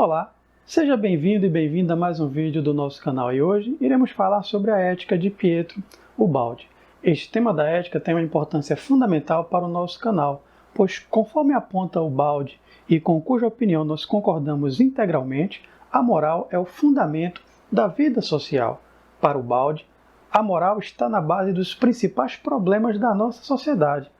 Olá, seja bem-vindo e bem-vinda a mais um vídeo do nosso canal e hoje iremos falar sobre a ética de Pietro Ubaldi. Este tema da ética tem uma importância fundamental para o nosso canal, pois conforme aponta Ubaldi e com cuja opinião nós concordamos integralmente, a moral é o fundamento da vida social. Para Ubaldi, a moral está na base dos principais problemas da nossa sociedade,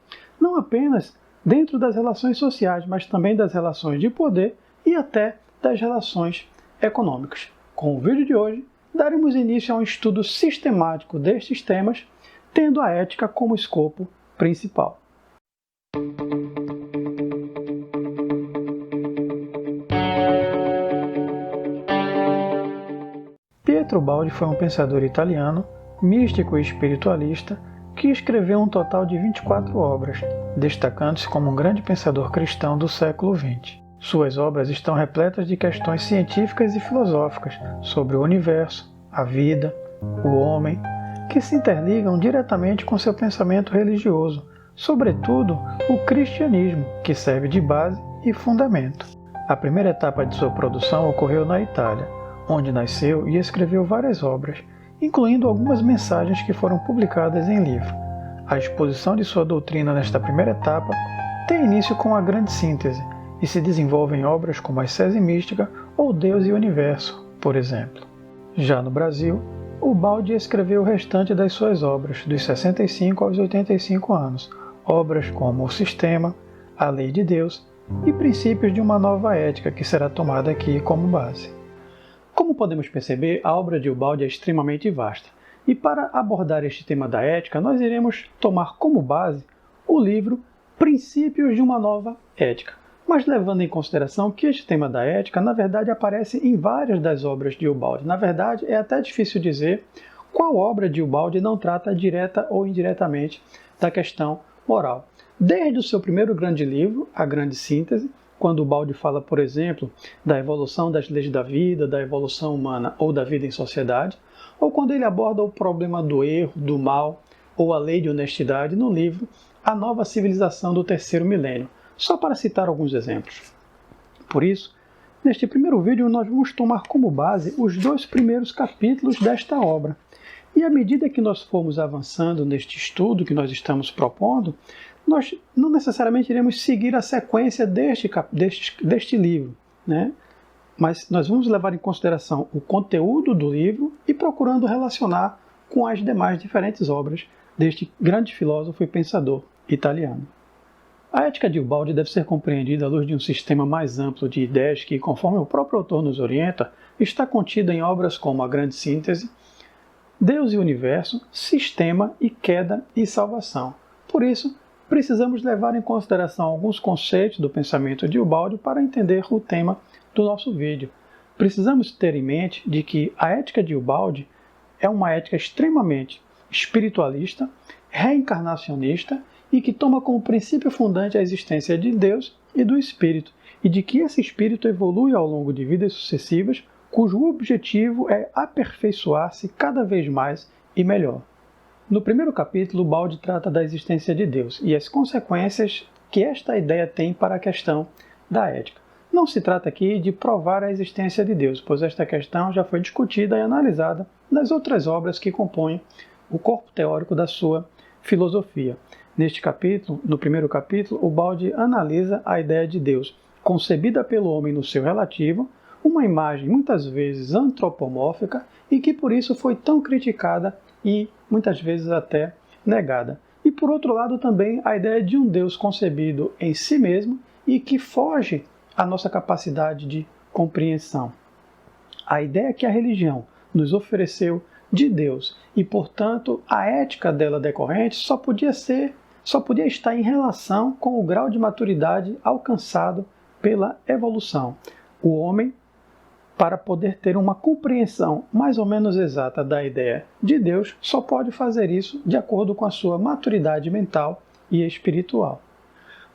não apenas dentro das relações sociais, mas também das relações de poder e até das relações econômicas. Com o vídeo de hoje, daremos início a um estudo sistemático destes temas, tendo a ética como escopo principal. Pietro Ubaldi foi um pensador italiano, místico e espiritualista, que escreveu um total de 24 obras, destacando-se como um grande pensador cristão do século XX. Suas obras estão repletas de questões científicas e filosóficas sobre o universo, a vida, o homem, que se interligam diretamente com seu pensamento religioso, sobretudo o cristianismo, que serve de base e fundamento. A primeira etapa de sua produção ocorreu na Itália, onde nasceu e escreveu várias obras, incluindo algumas mensagens que foram publicadas em livro. A exposição de sua doutrina nesta primeira etapa tem início com a Grande Síntese, e se desenvolve em obras como a Ascese Mística ou Deus e o Universo, por exemplo. Já no Brasil, Ubaldi escreveu o restante das suas obras, dos 65 aos 85 anos, obras como O Sistema, A Lei de Deus e Princípios de uma Nova Ética, que será tomada aqui como base. Como podemos perceber, a obra de Ubaldi é extremamente vasta, e para abordar este tema da ética, nós iremos tomar como base o livro Princípios de uma Nova Ética, mas levando em consideração que este tema da ética, na verdade, aparece em várias das obras de Ubaldi. Na verdade, é até difícil dizer qual obra de Ubaldi não trata direta ou indiretamente da questão moral. Desde o seu primeiro grande livro, A Grande Síntese, quando Ubaldi fala, por exemplo, da evolução das leis da vida, da evolução humana ou da vida em sociedade, ou quando ele aborda o problema do erro, do mal ou a lei de honestidade no livro A Nova Civilização do Terceiro Milênio, só para citar alguns exemplos. Por isso, neste primeiro vídeo nós vamos tomar como base os 2 primeiros capítulos desta obra. E à medida que nós formos avançando neste estudo que nós estamos propondo, nós não necessariamente iremos seguir a sequência deste livro, né? Mas nós vamos levar em consideração o conteúdo do livro e procurando relacionar com as demais diferentes obras deste grande filósofo e pensador italiano. A ética de Ubaldi deve ser compreendida à luz de um sistema mais amplo de ideias que, conforme o próprio autor nos orienta, está contida em obras como A Grande Síntese, Deus e o Universo, Sistema e Queda e Salvação. Por isso, precisamos levar em consideração alguns conceitos do pensamento de Ubaldi para entender o tema do nosso vídeo. Precisamos ter em mente de que a ética de Ubaldi é uma ética extremamente espiritualista, reencarnacionista e que toma como princípio fundante a existência de Deus e do Espírito, e de que esse Espírito evolui ao longo de vidas sucessivas, cujo objetivo é aperfeiçoar-se cada vez mais e melhor. No primeiro capítulo, Ubaldi trata da existência de Deus e as consequências que esta ideia tem para a questão da ética. Não se trata aqui de provar a existência de Deus, pois esta questão já foi discutida e analisada nas outras obras que compõem o corpo teórico da sua filosofia. Neste capítulo, no primeiro capítulo, Ubaldi analisa a ideia de Deus, concebida pelo homem no seu relativo, uma imagem muitas vezes antropomórfica e que por isso foi tão criticada e muitas vezes até negada. E por outro lado também a ideia de um Deus concebido em si mesmo e que foge à nossa capacidade de compreensão. A ideia que a religião nos ofereceu de Deus e, portanto, a ética dela decorrente só podia estar em relação com o grau de maturidade alcançado pela evolução. O homem, para poder ter uma compreensão mais ou menos exata da ideia de Deus, só pode fazer isso de acordo com a sua maturidade mental e espiritual.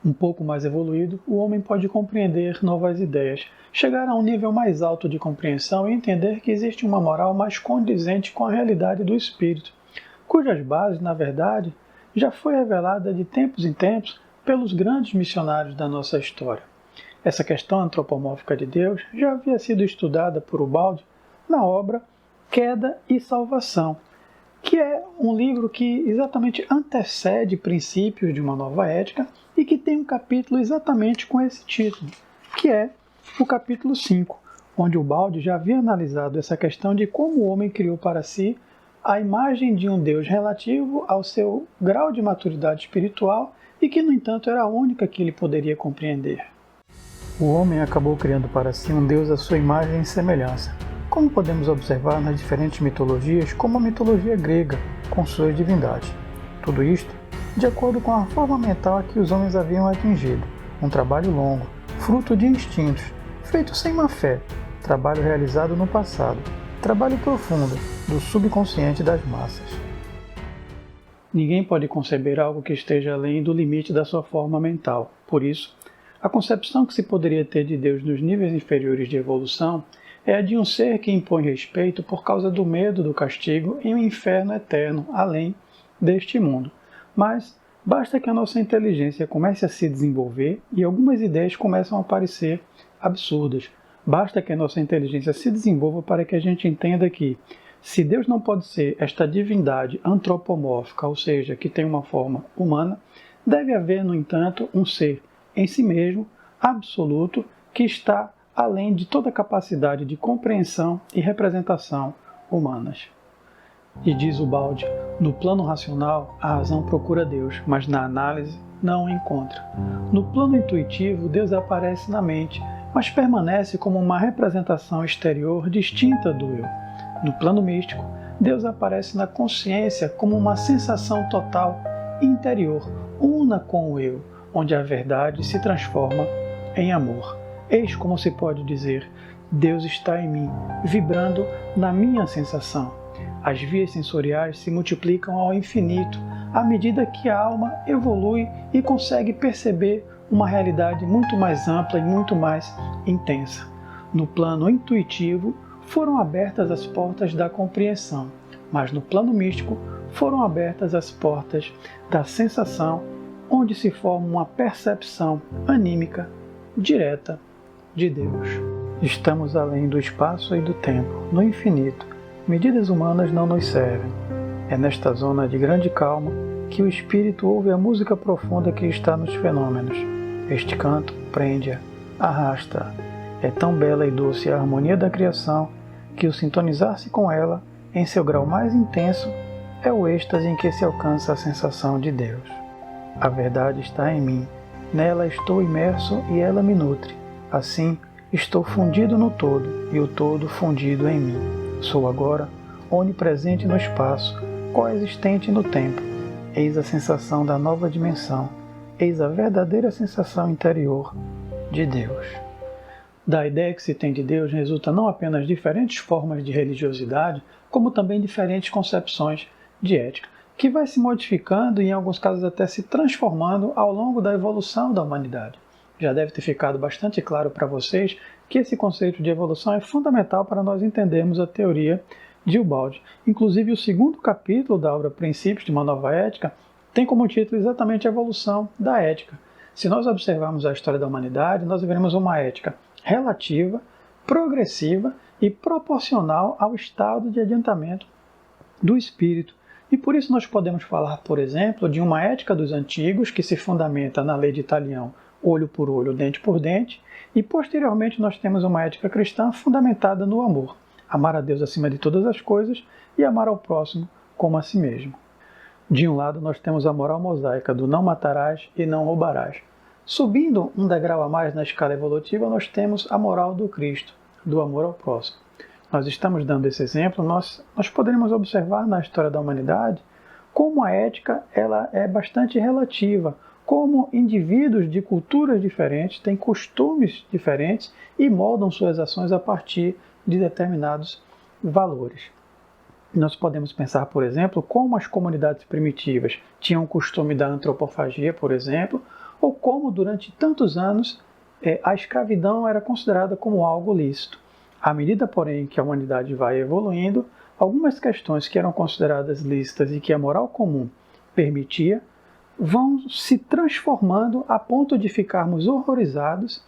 Um pouco mais evoluído, o homem pode compreender novas ideias, chegar a um nível mais alto de compreensão e entender que existe uma moral mais condizente com a realidade do espírito, cujas bases, na verdade, já foi revelada de tempos em tempos pelos grandes missionários da nossa história. Essa questão antropomórfica de Deus já havia sido estudada por Ubaldi na obra Queda e Salvação, que é um livro que exatamente antecede Princípios de uma Nova Ética e que tem um capítulo exatamente com esse título, que é o capítulo 5, onde Ubaldi já havia analisado essa questão de como o homem criou para si a imagem de um Deus relativo ao seu grau de maturidade espiritual e que, no entanto, era a única que ele poderia compreender. O homem acabou criando para si um Deus à sua imagem e semelhança, como podemos observar nas diferentes mitologias, como a mitologia grega, com suas divindades. Tudo isto de acordo com a forma mental a que os homens haviam atingido, um trabalho longo, fruto de instintos, feito sem má fé, trabalho realizado no passado, trabalho profundo do subconsciente das massas. Ninguém pode conceber algo que esteja além do limite da sua forma mental. Por isso, a concepção que se poderia ter de Deus nos níveis inferiores de evolução é a de um ser que impõe respeito por causa do medo do castigo em um inferno eterno, além deste mundo. Mas basta que a nossa inteligência comece a se desenvolver e algumas ideias começam a parecer absurdas. Basta que a nossa inteligência se desenvolva para que a gente entenda que, se Deus não pode ser esta divindade antropomórfica, ou seja, que tem uma forma humana, deve haver, no entanto, um ser em si mesmo, absoluto, que está além de toda capacidade de compreensão e representação humanas. E diz Ubaldi, no plano racional, a razão procura Deus, mas na análise não o encontra. No plano intuitivo, Deus aparece na mente, mas permanece como uma representação exterior distinta do eu. No plano místico, Deus aparece na consciência como uma sensação total interior, una com o eu, onde a verdade se transforma em amor. Eis como se pode dizer, Deus está em mim, vibrando na minha sensação. As vias sensoriais se multiplicam ao infinito, à medida que a alma evolui e consegue perceber uma realidade muito mais ampla e muito mais intensa. No plano intuitivo, foram abertas as portas da compreensão, mas no plano místico, foram abertas as portas da sensação, onde se forma uma percepção anímica direta de Deus. Estamos além do espaço e do tempo, no infinito. Medidas humanas não nos servem. É nesta zona de grande calma que o espírito ouve a música profunda que está nos fenômenos. Este canto prende-a, arrasta-a. É tão bela e doce a harmonia da criação que o sintonizar-se com ela, em seu grau mais intenso, é o êxtase em que se alcança a sensação de Deus. A verdade está em mim, nela estou imerso e ela me nutre. Assim, estou fundido no todo e o todo fundido em mim. Sou agora onipresente no espaço, coexistente no tempo. Eis a sensação da nova dimensão, eis a verdadeira sensação interior de Deus. Da ideia que se tem de Deus resulta não apenas diferentes formas de religiosidade, como também diferentes concepções de ética, que vai se modificando e em alguns casos até se transformando ao longo da evolução da humanidade. Já deve ter ficado bastante claro para vocês que esse conceito de evolução é fundamental para nós entendermos a teoria de Ubaldi. Inclusive, o segundo capítulo da obra Princípios de uma Nova Ética tem como título exatamente a evolução da ética. Se nós observarmos a história da humanidade, nós veremos uma ética relativa, progressiva e proporcional ao estado de adiantamento do espírito. E por isso nós podemos falar, por exemplo, de uma ética dos antigos que se fundamenta na lei de Talião, olho por olho, dente por dente, e posteriormente nós temos uma ética cristã fundamentada no amor, amar a Deus acima de todas as coisas e amar ao próximo como a si mesmo. De um lado nós temos a moral mosaica do não matarás e não roubarás. Subindo um degrau a mais na escala evolutiva, nós temos a moral do Cristo, do amor ao próximo. Nós estamos dando esse exemplo, nós poderemos observar na história da humanidade como a ética ela é bastante relativa, como indivíduos de culturas diferentes têm costumes diferentes e moldam suas ações a partir de determinados valores. Nós podemos pensar, por exemplo, como as comunidades primitivas tinham o costume da antropofagia, por exemplo, ou como durante tantos anos a escravidão era considerada como algo lícito. À medida, porém, que a humanidade vai evoluindo, algumas questões que eram consideradas lícitas e que a moral comum permitia, vão se transformando a ponto de ficarmos horrorizados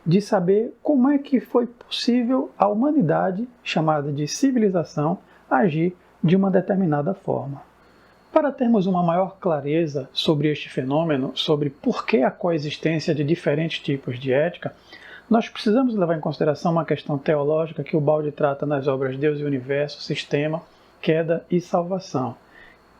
de saber como é que foi possível a humanidade, chamada de civilização, agir de uma determinada forma. Para termos uma maior clareza sobre este fenômeno, sobre por que a coexistência de diferentes tipos de ética, nós precisamos levar em consideração uma questão teológica que Ubaldi trata nas obras Deus e Universo, Sistema, Queda e Salvação,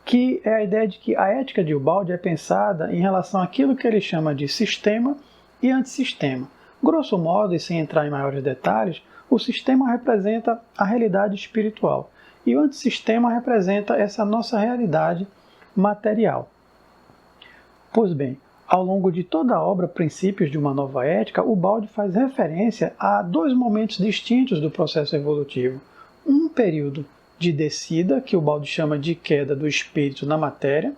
que é a ideia de que a ética de Ubaldi é pensada em relação àquilo que ele chama de sistema e antissistema. Grosso modo, e sem entrar em maiores detalhes, o sistema representa a realidade espiritual e o antissistema representa essa nossa realidade material. Pois bem, ao longo de toda a obra Princípios de uma Nova Ética, Ubaldi faz referência a dois momentos distintos do processo evolutivo. Um período de descida, que Ubaldi chama de queda do espírito na matéria,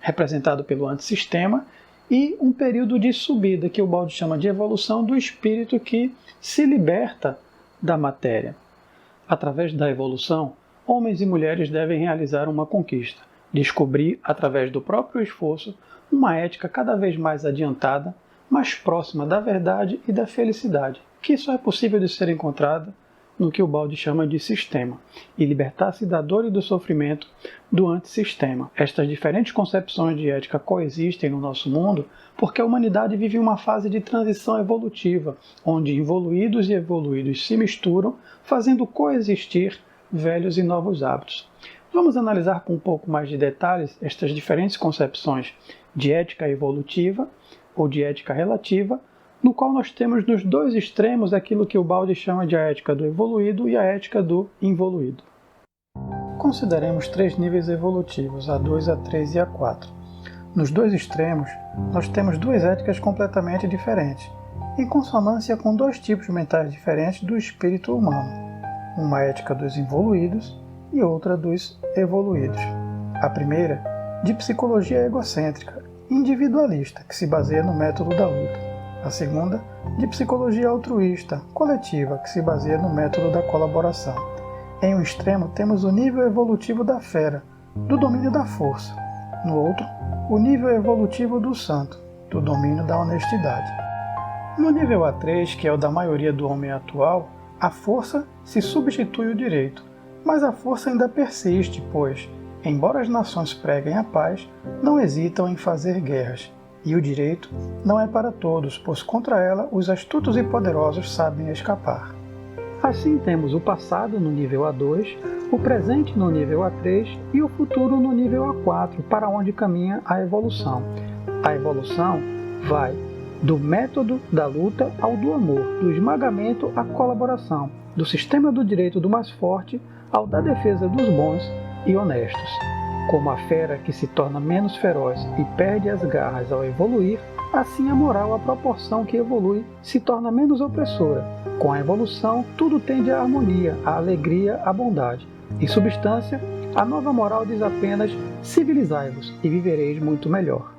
representado pelo antissistema, e um período de subida, que Ubaldi chama de evolução do espírito que se liberta da matéria. Através da evolução, homens e mulheres devem realizar uma conquista, descobrir, através do próprio esforço, uma ética cada vez mais adiantada, mais próxima da verdade e da felicidade, que só é possível de ser encontrada no que Ubaldi chama de sistema, e libertar-se da dor e do sofrimento do antissistema. Estas diferentes concepções de ética coexistem no nosso mundo porque a humanidade vive uma fase de transição evolutiva, onde involuídos e evoluídos se misturam, fazendo coexistir velhos e novos hábitos. Vamos analisar com um pouco mais de detalhes estas diferentes concepções de ética evolutiva ou de ética relativa, no qual nós temos nos dois extremos aquilo que Ubaldi chama de a ética do evoluído e a ética do involuído. Consideremos três níveis evolutivos, A2, A3 e A4. Nos dois extremos, nós temos duas éticas completamente diferentes, em consonância com dois tipos mentais diferentes do espírito humano, uma ética dos involuídos e outra dos evoluídos. A primeira, de psicologia egocêntrica, individualista, que se baseia no método da luta. A segunda, de psicologia altruísta, coletiva, que se baseia no método da colaboração. Em um extremo, temos o nível evolutivo da fera, do domínio da força. No outro, o nível evolutivo do santo, do domínio da honestidade. No nível A3, que é o da maioria do homem atual, a força se substitui o direito, mas a força ainda persiste, pois, embora as nações preguem a paz, não hesitam em fazer guerras. E o direito não é para todos, pois contra ela os astutos e poderosos sabem escapar. Assim temos o passado no nível A2, o presente no nível A3 e o futuro no nível A4, para onde caminha a evolução. A evolução vai do método da luta ao do amor, do esmagamento à colaboração, do sistema do direito do mais forte ao da defesa dos bons e honestos. Como a fera que se torna menos feroz e perde as garras ao evoluir, assim a moral, à proporção que evolui, se torna menos opressora. Com a evolução, tudo tende à harmonia, à alegria, à bondade. Em substância, a nova moral diz apenas: civilizai-vos e vivereis muito melhor.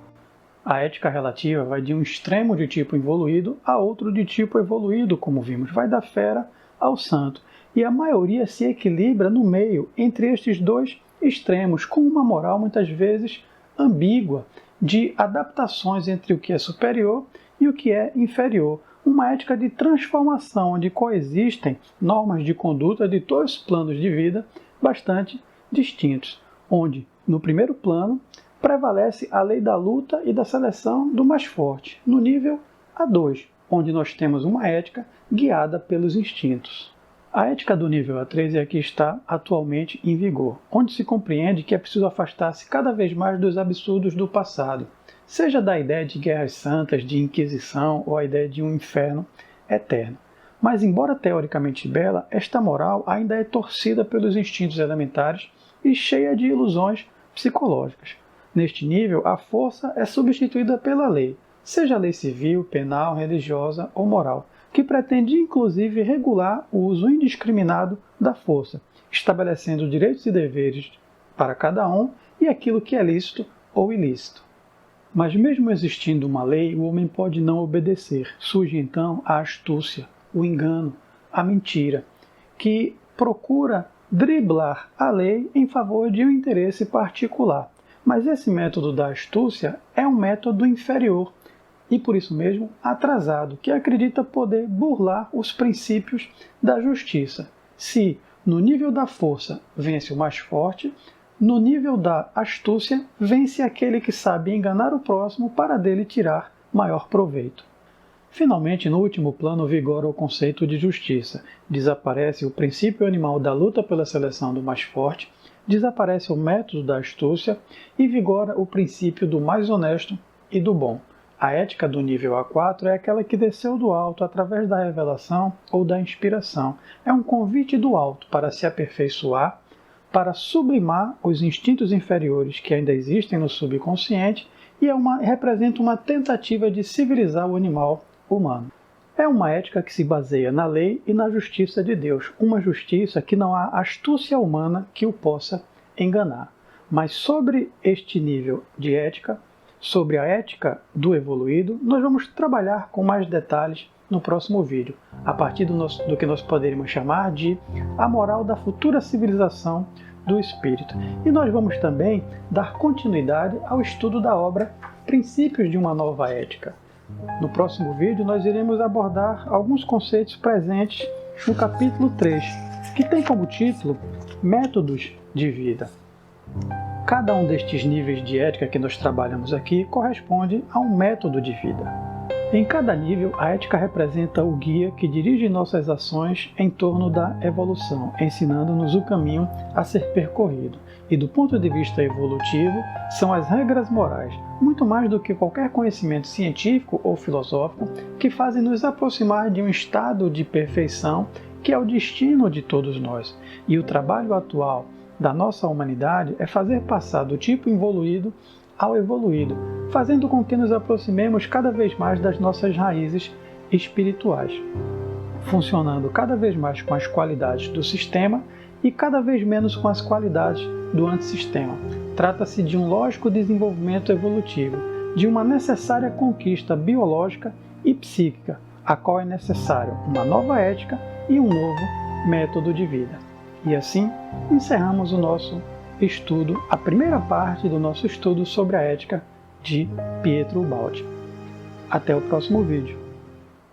A ética relativa vai de um extremo de tipo evoluído a outro de tipo evoluído, como vimos, vai da fera ao santo. E a maioria se equilibra no meio, entre estes dois extremos, com uma moral muitas vezes ambígua, de adaptações entre o que é superior e o que é inferior. Uma ética de transformação, onde coexistem normas de conduta de dois planos de vida bastante distintos, onde, no primeiro plano, prevalece a lei da luta e da seleção do mais forte, no nível A2, onde nós temos uma ética guiada pelos instintos. A ética do nível A3 é a que está atualmente em vigor, onde se compreende que é preciso afastar-se cada vez mais dos absurdos do passado, seja da ideia de guerras santas, de inquisição ou a ideia de um inferno eterno. Mas, embora teoricamente bela, esta moral ainda é torcida pelos instintos elementares e cheia de ilusões psicológicas. Neste nível, a força é substituída pela lei, seja a lei civil, penal, religiosa ou moral, que pretende inclusive regular o uso indiscriminado da força, estabelecendo direitos e deveres para cada um e aquilo que é lícito ou ilícito. Mas mesmo existindo uma lei, o homem pode não obedecer. Surge então a astúcia, o engano, a mentira, que procura driblar a lei em favor de um interesse particular. Mas esse método da astúcia é um método inferior e por isso mesmo atrasado, que acredita poder burlar os princípios da justiça. Se no nível da força vence o mais forte, no nível da astúcia vence aquele que sabe enganar o próximo para dele tirar maior proveito. Finalmente, no último plano, vigora o conceito de justiça. Desaparece o princípio animal da luta pela seleção do mais forte, desaparece o método da astúcia e vigora o princípio do mais honesto e do bom. A ética do nível A4 é aquela que desceu do alto através da revelação ou da inspiração. É um convite do alto para se aperfeiçoar, para sublimar os instintos inferiores que ainda existem no subconsciente e representa uma tentativa de civilizar o animal humano. É uma ética que se baseia na lei e na justiça de Deus, uma justiça que não há astúcia humana que o possa enganar. Mas sobre este nível de ética, sobre a ética do evoluído, nós vamos trabalhar com mais detalhes no próximo vídeo, a partir do que nós poderíamos chamar de a moral da futura civilização do espírito. E nós vamos também dar continuidade ao estudo da obra Princípios de uma Nova Ética. No próximo vídeo nós iremos abordar alguns conceitos presentes no capítulo 3, que tem como título Métodos de Vida. Cada um destes níveis de ética que nós trabalhamos aqui corresponde a um método de vida. Em cada nível, a ética representa o guia que dirige nossas ações em torno da evolução, ensinando-nos o caminho a ser percorrido. E do ponto de vista evolutivo, são as regras morais, muito mais do que qualquer conhecimento científico ou filosófico, que fazem nos aproximar de um estado de perfeição que é o destino de todos nós. E o trabalho atual da nossa humanidade é fazer passar do tipo evoluído ao evoluído, fazendo com que nos aproximemos cada vez mais das nossas raízes espirituais, funcionando cada vez mais com as qualidades do sistema e cada vez menos com as qualidades do antissistema. Trata-se de um lógico desenvolvimento evolutivo, de uma necessária conquista biológica e psíquica, a qual é necessário uma nova ética e um novo método de vida. E assim, encerramos o nosso estudo, a primeira parte do nosso estudo sobre a ética de Pietro Ubaldi. Até o próximo vídeo.